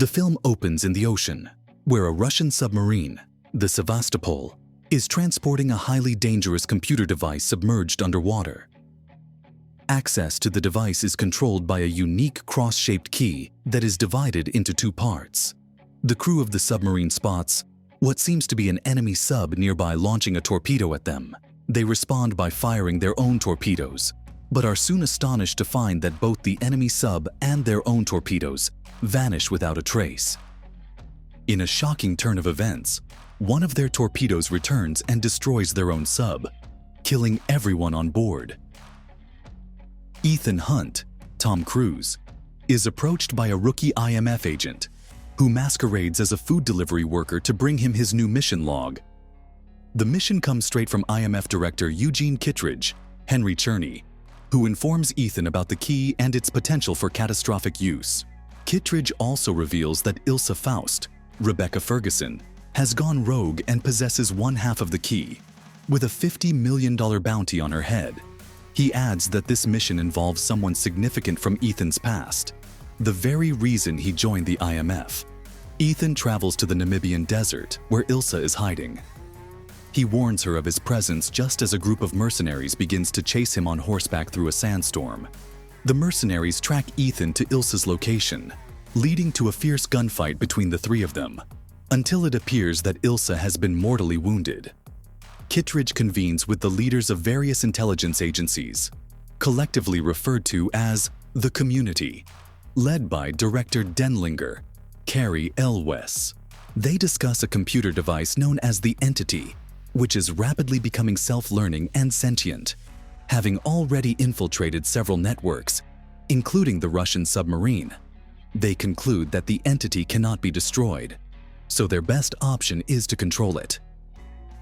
The film opens in the ocean, where a Russian submarine, the Sevastopol, is transporting a highly dangerous computer device submerged underwater. Access to the device is controlled by a unique cross-shaped key that is divided into two parts. The crew of the submarine spots what seems to be an enemy sub nearby launching a torpedo at them. They respond by firing their own torpedoes, but are soon astonished to find that both the enemy sub and their own torpedoes vanish without a trace. In a shocking turn of events, one of their torpedoes returns and destroys their own sub, killing everyone on board. Ethan Hunt, Tom Cruise, is approached by a rookie IMF agent who masquerades as a food delivery worker to bring him his new mission log. The mission comes straight from IMF director Eugene Kittredge, Henry Cherney, who informs Ethan about the key and its potential for catastrophic use. Kittredge also reveals that Ilsa Faust, Rebecca Ferguson, has gone rogue and possesses one half of the key, with a $50 million bounty on her head. He adds that this mission involves someone significant from Ethan's past, the very reason he joined the IMF. Ethan travels to the Namibian desert, where Ilsa is hiding. He warns her of his presence just as a group of mercenaries begins to chase him on horseback through a sandstorm. The mercenaries track Ethan to Ilsa's location, leading to a fierce gunfight between the three of them, until it appears that Ilsa has been mortally wounded. Kittredge convenes with the leaders of various intelligence agencies, collectively referred to as the Community, led by director Denlinger, Carrie L. Wes. They discuss a computer device known as the Entity, which is rapidly becoming self-learning and sentient, having already infiltrated several networks, including the Russian submarine. They conclude that the Entity cannot be destroyed, so their best option is to control it.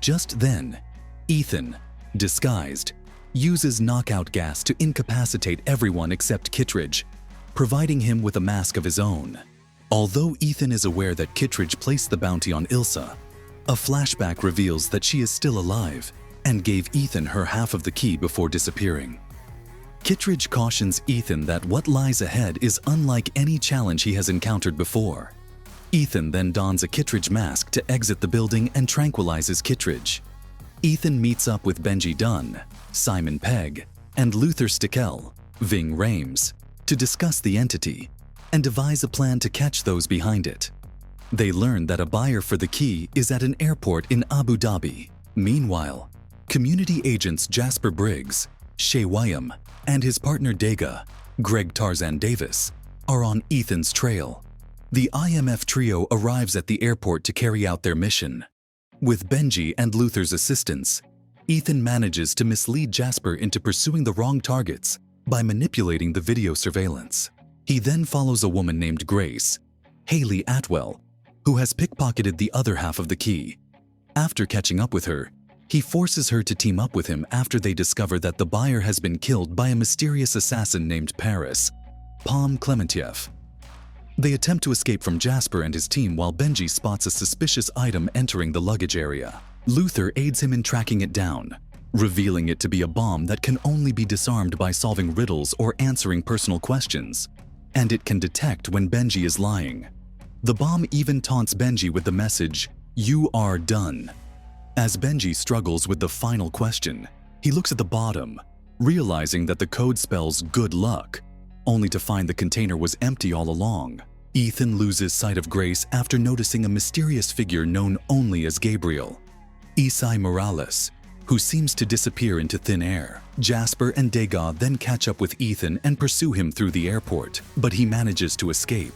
Just then, Ethan, disguised, uses knockout gas to incapacitate everyone except Kittredge, providing him with a mask of his own. Although Ethan is aware that Kittredge placed the bounty on Ilsa, a flashback reveals that she is still alive and gave Ethan her half of the key before disappearing. Kittredge cautions Ethan that what lies ahead is unlike any challenge he has encountered before. Ethan then dons a Kittredge mask to exit the building and tranquilizes Kittredge. Ethan meets up with Benji Dunn, Simon Pegg, and Luther Stickel, Ving Rhames, to discuss the Entity and devise a plan to catch those behind it. They learn that a buyer for the key is at an airport in Abu Dhabi. Meanwhile, community agents Jasper Briggs, Shay Wyam, and his partner Dega, Greg Tarzan Davis, are on Ethan's trail. The IMF trio arrives at the airport to carry out their mission. With Benji and Luther's assistance, Ethan manages to mislead Jasper into pursuing the wrong targets by manipulating the video surveillance. He then follows a woman named Grace, Haley Atwell, who has pickpocketed the other half of the key. After catching up with her, he forces her to team up with him after they discover that the buyer has been killed by a mysterious assassin named Paris, Palm Clementiev. They attempt to escape from Jasper and his team while Benji spots a suspicious item entering the luggage area. Luther aids him in tracking it down, revealing it to be a bomb that can only be disarmed by solving riddles or answering personal questions, and it can detect when Benji is lying. The bomb even taunts Benji with the message, "You are done." As Benji struggles with the final question, he looks at the bottom, realizing that the code spells "good luck," only to find the container was empty all along. Ethan loses sight of Grace after noticing a mysterious figure known only as Gabriel, Isai Morales, who seems to disappear into thin air. Jasper and Dega then catch up with Ethan and pursue him through the airport, but he manages to escape.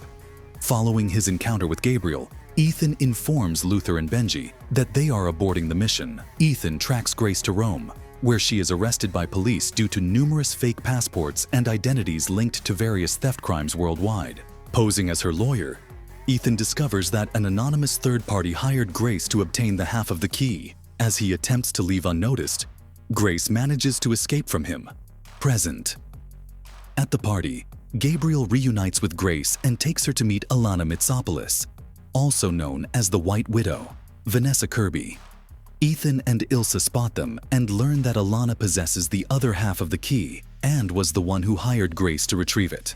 Following his encounter with Gabriel, Ethan informs Luther and Benji that they are aborting the mission. Ethan tracks Grace to Rome, where she is arrested by police due to numerous fake passports and identities linked to various theft crimes worldwide. Posing as her lawyer, Ethan discovers that an anonymous third party hired Grace to obtain the half of the key. As he attempts to leave unnoticed, Grace manages to escape from him. Present. At the party, Gabriel reunites with Grace and takes her to meet Alana Mitsopoulos, also known as the White Widow, Vanessa Kirby. Ethan and Ilsa spot them and learn that Alana possesses the other half of the key and was the one who hired Grace to retrieve it.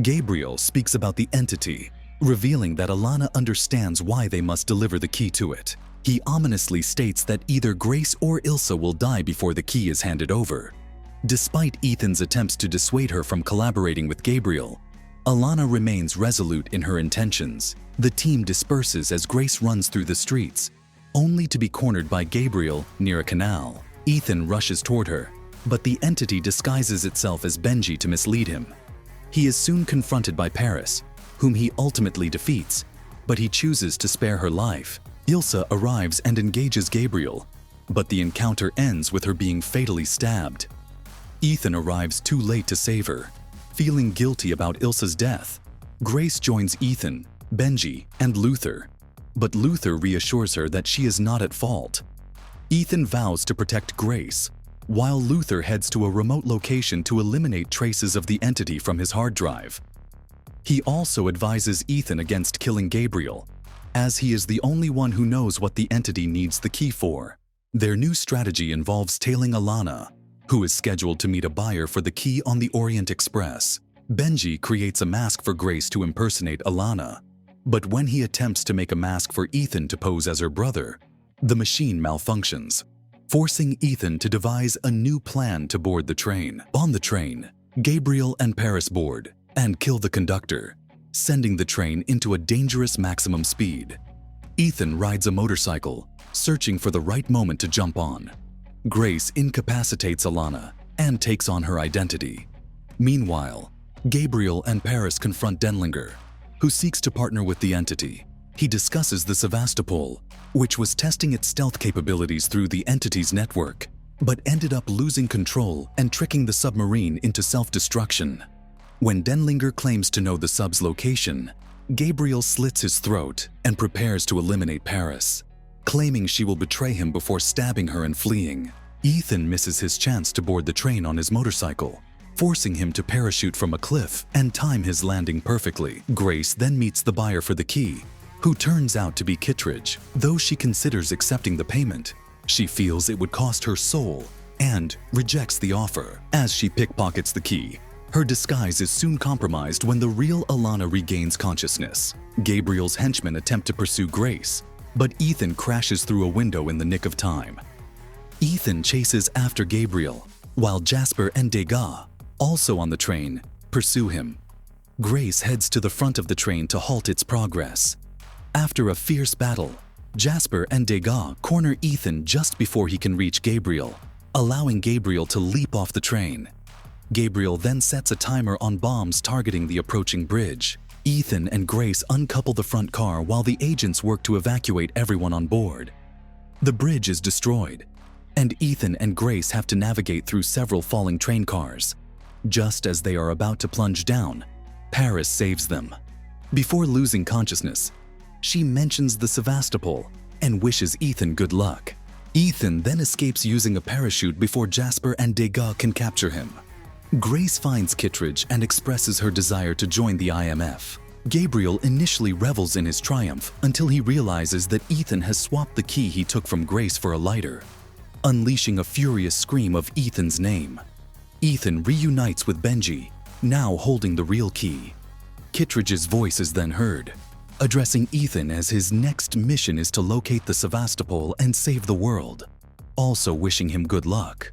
Gabriel speaks about the Entity, revealing that Alana understands why they must deliver the key to it. He ominously states that either Grace or Ilsa will die before the key is handed over. Despite Ethan's attempts to dissuade her from collaborating with Gabriel, Alana remains resolute in her intentions. The team disperses as Grace runs through the streets, only to be cornered by Gabriel near a canal. Ethan rushes toward her, but the entity disguises itself as Benji to mislead him. He is soon confronted by Paris, whom he ultimately defeats, but he chooses to spare her life. Ilsa arrives and engages Gabriel, but the encounter ends with her being fatally stabbed. Ethan arrives too late to save her. Feeling guilty about Ilsa's death, Grace joins Ethan, Benji, and Luther, but Luther reassures her that she is not at fault. Ethan vows to protect Grace, while Luther heads to a remote location to eliminate traces of the entity from his hard drive. He also advises Ethan against killing Gabriel, as he is the only one who knows what the entity needs the key for. Their new strategy involves tailing Alana, who is scheduled to meet a buyer for the key on the Orient Express. Benji creates a mask for Grace to impersonate Alana, but when he attempts to make a mask for Ethan to pose as her brother, the machine malfunctions, forcing Ethan to devise a new plan to board the train. On the train, Gabriel and Paris board and kill the conductor, sending the train into a dangerous maximum speed. Ethan rides a motorcycle, searching for the right moment to jump on. Grace incapacitates Alana and takes on her identity. Meanwhile, Gabriel and Paris confront Denlinger, who seeks to partner with the entity. He discusses the Sevastopol, which was testing its stealth capabilities through the entity's network, but ended up losing control and tricking the submarine into self-destruction. When Denlinger claims to know the sub's location, Gabriel slits his throat and prepares to eliminate Paris, claiming she will betray him before stabbing her and fleeing. Ethan misses his chance to board the train on his motorcycle, forcing him to parachute from a cliff and time his landing perfectly. Grace then meets the buyer for the key, who turns out to be Kittredge. Though she considers accepting the payment, she feels it would cost her soul and rejects the offer. As she pickpockets the key, her disguise is soon compromised when the real Alana regains consciousness. Gabriel's henchmen attempt to pursue Grace, but Ethan crashes through a window in the nick of time. Ethan chases after Gabriel, while Jasper and Degas, also on the train, pursue him. Grace heads to the front of the train to halt its progress. After a fierce battle, Jasper and Degas corner Ethan just before he can reach Gabriel, allowing Gabriel to leap off the train. Gabriel then sets a timer on bombs targeting the approaching bridge. Ethan and Grace uncouple the front car while the agents work to evacuate everyone on board. The bridge is destroyed, and Ethan and Grace have to navigate through several falling train cars. Just as they are about to plunge down, Paris saves them. Before losing consciousness, she mentions the Sevastopol and wishes Ethan good luck. Ethan then escapes using a parachute before Jasper and Degas can capture him. Grace finds Kittredge and expresses her desire to join the IMF. Gabriel initially revels in his triumph until he realizes that Ethan has swapped the key he took from Grace for a lighter, unleashing a furious scream of Ethan's name. Ethan reunites with Benji, now holding the real key. Kittredge's voice is then heard, addressing Ethan as his next mission is to locate the Sevastopol and save the world, also wishing him good luck.